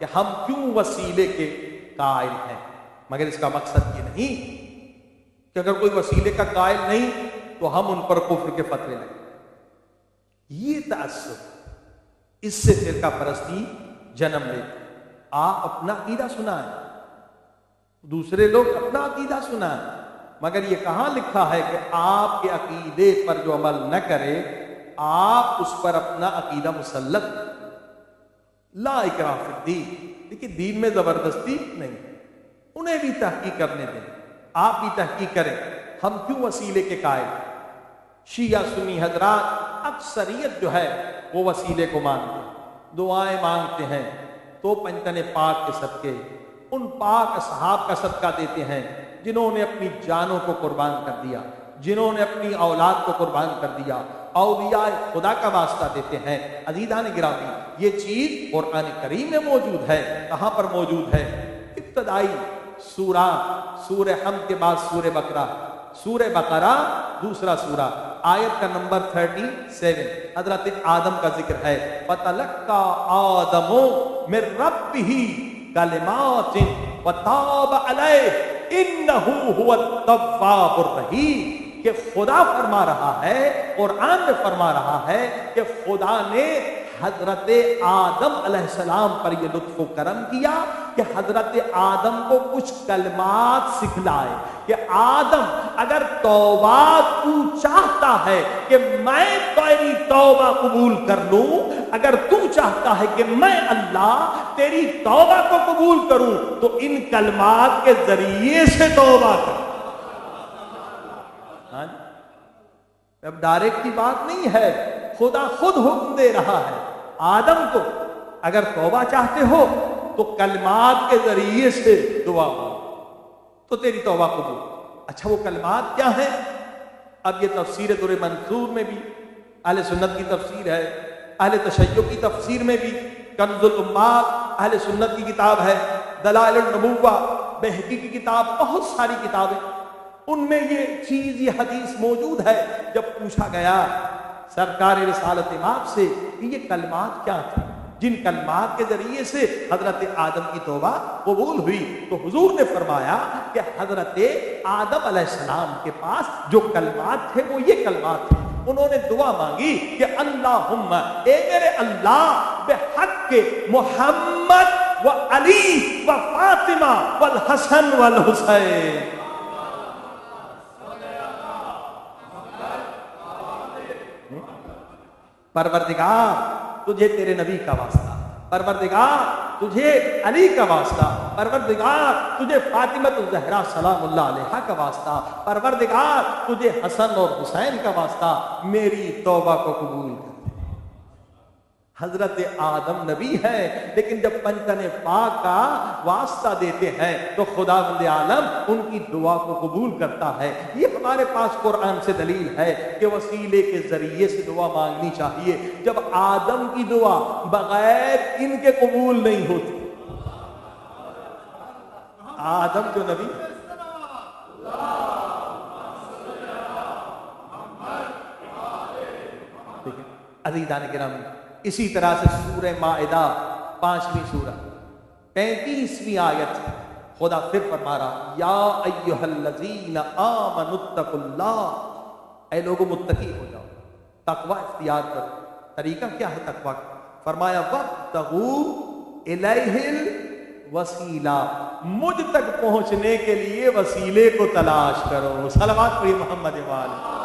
کہ ہم کیوں وسیلے کے قائل ہیں، مگر اس کا مقصد یہ نہیں کہ اگر کوئی وسیلے کا قائل نہیں تو ہم ان پر کفر کے فتوے لیں۔ یہ تعصب، اس سے فرقہ پرستی جنم لیتی۔ آپ اپنا عقیدہ سنائیں، دوسرے لوگ اپنا عقیدہ سنائیں، مگر یہ کہاں لکھا ہے کہ آپ کے عقیدے پر جو عمل نہ کرے آپ اس پر اپنا عقیدہ مسلط؟ لا اکراہ فی الدین، لیکن دین میں زبردستی نہیں، انہیں بھی تحقیق کرنے دیں، آپ بھی تحقیق کریں۔ ہم کیوں وسیلے کے قائل؟ شیعہ سنی حضرات اکثریت جو ہے وہ وسیلے کو مانتے ہیں، دعائیں مانگتے ہیں تو پنجتن پاک کے صدقے، ان پاک اصحاب کا صدقہ دیتے ہیں جنہوں نے اپنی جانوں کو قربان کر دیا، جنہوں نے اپنی اولاد کو قربان کر دیا، اولیاء خدا کا واسطہ دیتے ہیں۔ عزیزان گرامی، یہ چیز قرآن کریم میں موجود ہے۔ کہاں پر موجود ہے؟ ابتدائی سورہ حمد کے بعد سورہ بقرہ دوسرا سورہ، آیت کا نمبر 37، حضرت آدم کا ذکر ہے۔ فَتَلَقَّى آدَمُ مِن رَبِّهِ كَلِمَاتٍ وَتَابَ عَلَيْهِ إِنَّهُ هُوَ التَّوَّابُ الرَّحِيمُ، کہ خدا فرما رہا ہے، قرآن میں فرما رہا ہے کہ خدا نے حضرت آدم علیہ السلام پر یہ لطف و کرم کیا کہ حضرت آدم کو کچھ کلمات سکھلائے کہ آدم اگر توبہ تو چاہتا ہے کہ میں تیری توبہ قبول کر لوں، اگر تو چاہتا ہے کہ میں اللہ تیری توبہ کو قبول کروں تو ان کلمات کے ذریعے سے توبہ کر۔ اب ڈائریکٹ کی بات نہیں ہے، خدا خود حکم دے رہا ہے آدم کو، اگر توبہ چاہتے ہو تو کلمات کے ذریعے سے دعا مانگو تو تیری توبہ قبول۔ اچھا وہ کلمات کیا ہیں؟ اب یہ تفسیر در منصور میں بھی اہل سنت کی تفسیر ہے، اہل تشیع کی تفسیر میں بھی، کنز الامال اہل سنت کی کتاب ہے، دلائل النبوہ بہقی کی کتاب، بہت ساری کتابیں، ان میں یہ چیز، یہ حدیث موجود ہے۔ جب پوچھا گیا سرکار رسالت مآب سے کہ یہ کلمات کیا تھے جن کلمات کے ذریعے سے حضرت آدم کی توبہ قبول ہوئی، تو حضور نے فرمایا کہ حضرت آدم علیہ السلام کے پاس جو کلمات تھے وہ یہ کلمات تھے۔ انہوں نے دعا مانگی کہ اللہم، اے میرے اللہ، بحق محمد و علی و فاطمہ والحسن والحسین، پروردگار تجھے تیرے نبی کا واسطہ، پروردگار تجھے علی کا واسطہ، پروردگار تجھے فاطمہ الزہرا سلام اللہ علیہا کا واسطہ، پروردگار تجھے حسن اور حسین کا واسطہ، میری توبہ کو قبول کر۔ حضرت آدم نبی ہے، لیکن جب پنجتن پاک کا واسطہ دیتے ہیں تو خداوند عالم ان کی دعا کو قبول کرتا ہے۔ یہ ہمارے پاس قرآن سے دلیل ہے کہ وسیلے کے ذریعے سے دعا مانگنی چاہیے۔ جب آدم کی دعا بغیر ان کے قبول نہیں ہوتی، آدم جو نبی، عزیزان گرامی، اسی طرح سے سورہ مائدہ 5ویں سورہ 35ویں آیت، خدا پھر فرما رہا یا ایھا الذین آمنوا اتقوا اللہ، اے لوگوں متقی ہو جاؤ، تقوی اختیار کرو۔ طریقہ کیا ہے تقوی کا؟ فرمایا وابتغوا الیہ الوسیلہ، مجھ تک پہنچنے کے لیے وسیلے کو تلاش کرو۔ صلوات پڑھیے محمد وآلہ۔